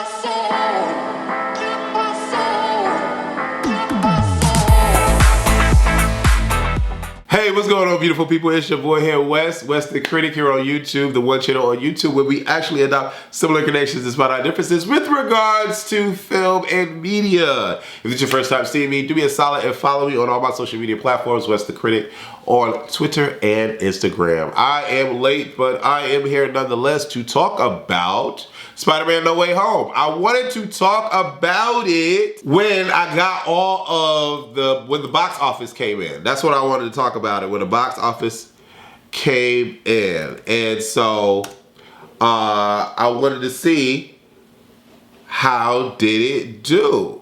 Hey, what's going on, beautiful people? It's your boy here, Wes the Critic, here on YouTube, the one channel on YouTube where we actually adopt similar connections despite our differences with regards to film and media. If it's your first time seeing me, do me a solid and follow me on all my social media platforms, Wes the Critic, on Twitter and Instagram. I am late, but I am here nonetheless to talk about Spider-Man No Way Home. I wanted to talk about it when I got when the box office came in. That's what I wanted to talk about, it when the box office came in. And so I wanted to see how did it do.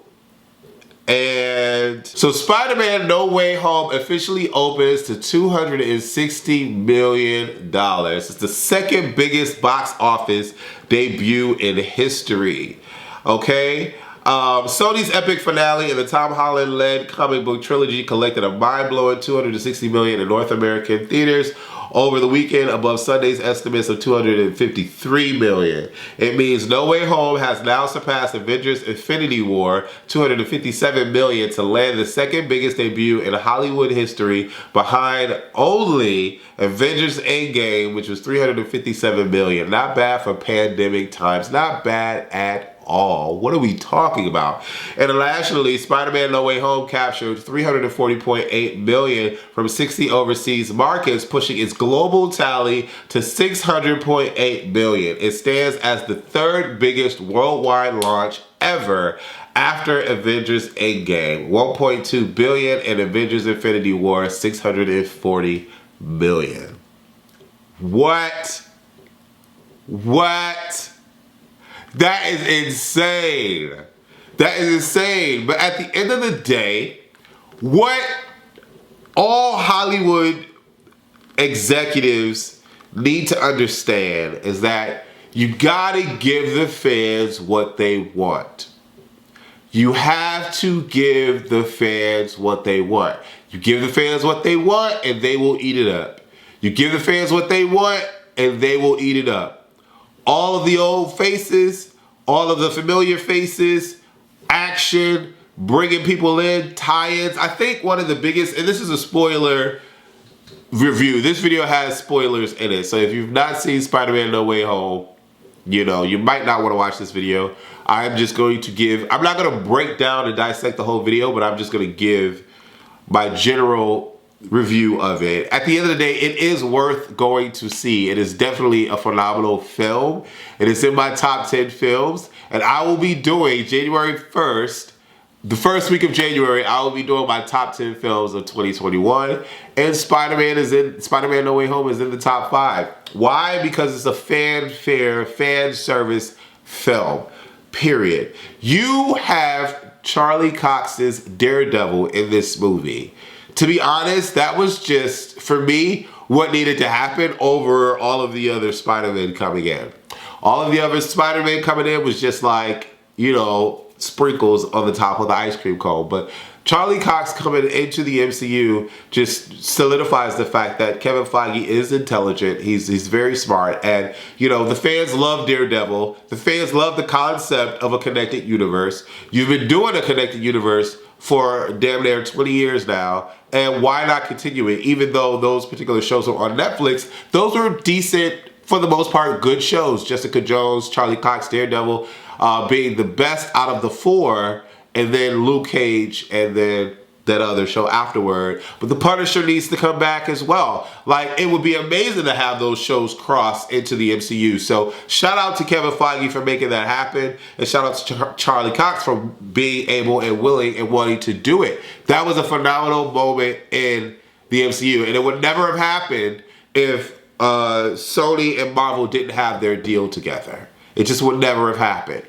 And so Spider-Man No Way Home officially opens to $260 million. It's the second biggest box office debut in history. Okay? Sony's epic finale and the Tom Holland-led comic book trilogy collected a mind-blowing $260 million in North American theaters over the weekend, above Sunday's estimates of $253 million. It means No Way Home has now surpassed Avengers Infinity War, $257 million, to land the second biggest debut in Hollywood history, behind only Avengers Endgame, which was $357 million. Not bad for pandemic times. Not bad at all. What are we talking about? Internationally, Spider-Man No Way Home captured $340.8 million from 60 overseas markets, pushing its global tally to $600.8 million. It stands as the third biggest worldwide launch ever after Avengers Endgame, $1.2 billion, and Avengers Infinity War, $640 million. What? That is insane. That is insane. But at the end of the day, what all Hollywood executives need to understand is that you gotta give the fans what they want. You have to give the fans what they want. You give the fans what they want and they will eat it up. You give the fans what they want and they will eat it up. All of the old faces, all of the familiar faces, action, bringing people in, tie-ins. I think one of the biggest, and this is a spoiler review. This video has spoilers in it. So if you've not seen Spider-Man No Way Home, you know, you might not want to watch this video. I'm just going to I'm not going to break down and dissect the whole video, but I'm just going to give my general review of it. At the end of the day, it is worth going to see. It is definitely a phenomenal film. It is in my top 10 films, and I will be doing January 1st, the first week of January, I will be doing my top 10 films of 2021, and Spider-Man No Way Home is in the top 5. Why? Because it's a fanfare, fan service film, period. You have Charlie Cox's Daredevil in this movie. To be honest, that was just, for me, what needed to happen over all of the other Spider-Man coming in. All of the other Spider-Man coming in was just like, you know, sprinkles on the top of the ice cream cone. But Charlie Cox coming into the MCU just solidifies the fact that Kevin Feige is intelligent. He's very smart. And, you know, the fans love Daredevil. The fans love the concept of a connected universe. You've been doing a connected universe for damn near 20 years now, and why not continue it? Even though those particular shows are on Netflix, those were decent, for the most part, good shows. Jessica Jones, Charlie Cox, Daredevil being the best out of the 4, and then Luke Cage, and then that other show afterward. But the Punisher needs to come back as well. Like, it would be amazing to have those shows cross into the MCU. So shout out to Kevin Feige for making that happen, and shout out to Charlie Cox for being able and willing and wanting to do it. That was a phenomenal moment in the MCU, and it would never have happened if Sony and Marvel didn't have their deal together. It just would never have happened.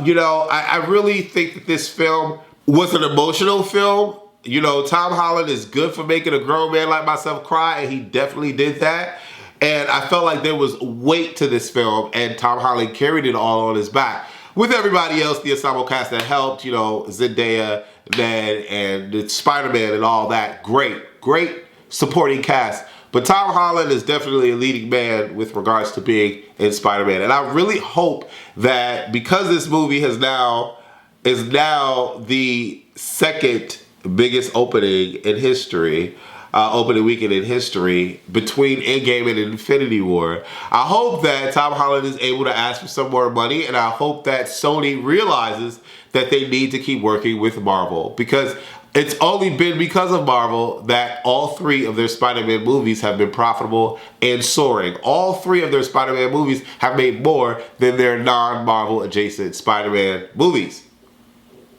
You know, I really think that this film was an emotional film. You know, Tom Holland is good for making a grown man like myself cry, and he definitely did that. And I felt like there was weight to this film, and Tom Holland carried it all on his back. With everybody else, the ensemble cast that helped, you know, Zendaya, Ned, and Spider-Man and all that. Great supporting cast. But Tom Holland is definitely a leading man with regards to being in Spider-Man. And I really hope that because this movie is now the second biggest opening in history, opening weekend in history between Endgame and Infinity War, I hope that Tom Holland is able to ask for some more money, and I hope that Sony realizes that they need to keep working with Marvel, because it's only been because of Marvel that all three of their Spider-Man movies have been profitable and soaring. All three of their Spider-Man movies have made more than their non-Marvel adjacent Spider-Man movies.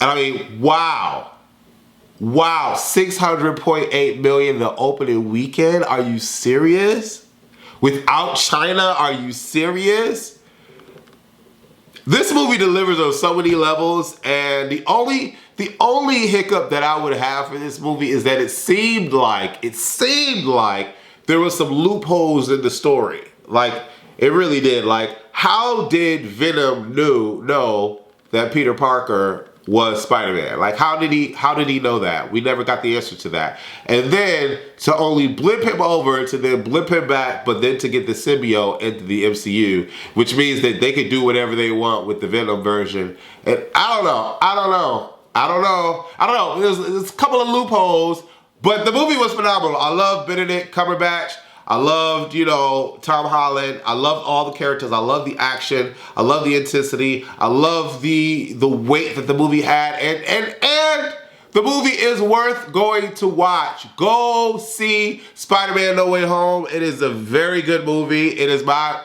And I mean, wow. Wow, $600.8 million the opening weekend? Are you serious? Without China, are you serious? This movie delivers on so many levels, and the only hiccup that I would have for this movie is that it seemed like there was some loopholes in the story. Like, it really did. Like, how did Venom know that Peter Parker was Spider-Man? Like, how did he know that? We never got the answer to that. And then to only blip him over, to then blip him back, but then to get the symbiote into the MCU, which means that they could do whatever they want with the Venom version. And I don't know. There's a couple of loopholes, but the movie was phenomenal. I love Benedict Cumberbatch. I loved, Tom Holland. I loved all the characters. I love the action. I love the intensity. I love the weight that the movie had. And the movie is worth going to watch. Go see Spider-Man No Way Home. It is a very good movie. It is my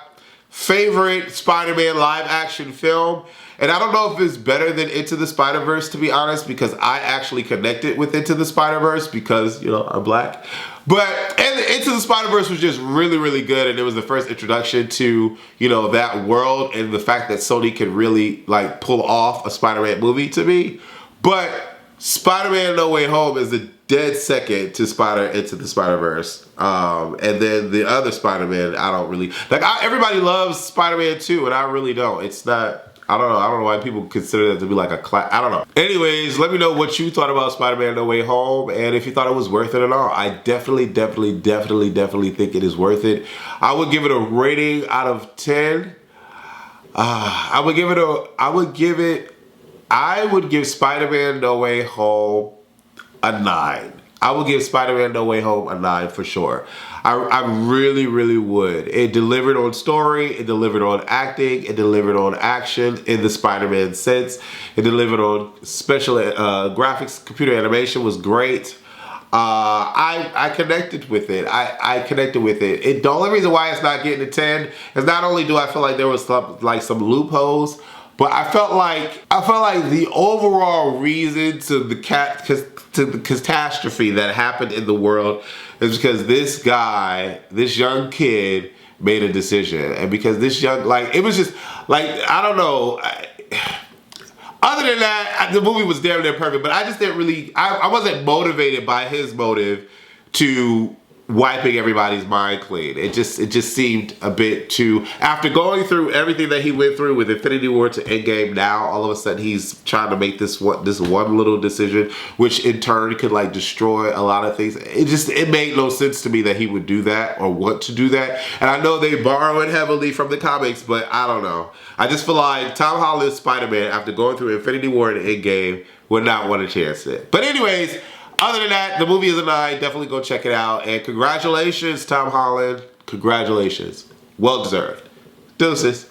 favorite Spider-Man live action film. And I don't know if it's better than Into the Spider-Verse, to be honest, because I actually connected with Into the Spider-Verse because, I'm black. But Into the Spider-Verse was just really, really good, and it was the first introduction to, that world and the fact that Sony could really, pull off a Spider-Man movie to me. But Spider-Man No Way Home is a dead second to Into the Spider-Verse. And then the other Spider-Man, I don't really... everybody loves Spider-Man 2, and I really don't. It's not... I don't know why people consider that to be like a class. I don't know. Anyways, let me know what you thought about Spider-Man No Way Home and if you thought it was worth it or not. I definitely think it is worth it. I would give it a rating out of 10. I would give Spider-Man No Way Home a 9. I would give Spider-Man No Way Home a 9 for sure. I really, really would. It delivered on story, it delivered on acting, it delivered on action in the Spider-Man sense. It delivered on special graphics, computer animation was great. I connected with it. I connected with it. The only reason why it's not getting a 10 is not only do I feel like there was some loopholes, but I felt like the overall reason to the catastrophe that happened in the world is because this young kid made a decision, and because this young, it was just I don't know. Other than that, the movie was damn near perfect, but I just didn't really. I wasn't motivated by his motive to wiping everybody's mind clean. It just seemed a bit too, after going through everything that he went through with Infinity War to Endgame, now all of a sudden he's trying to make this one little decision, which in turn could destroy a lot of things. It made no sense to me that he would do that or want to do that. And I know they borrow it heavily from the comics, but I don't know. I just feel like Tom Holland's Spider-Man, after going through Infinity War and Endgame, would not want to chance it. But anyways, other than that, the movie is a 9. Definitely go check it out. And congratulations, Tom Holland. Congratulations. Well deserved. Deuces.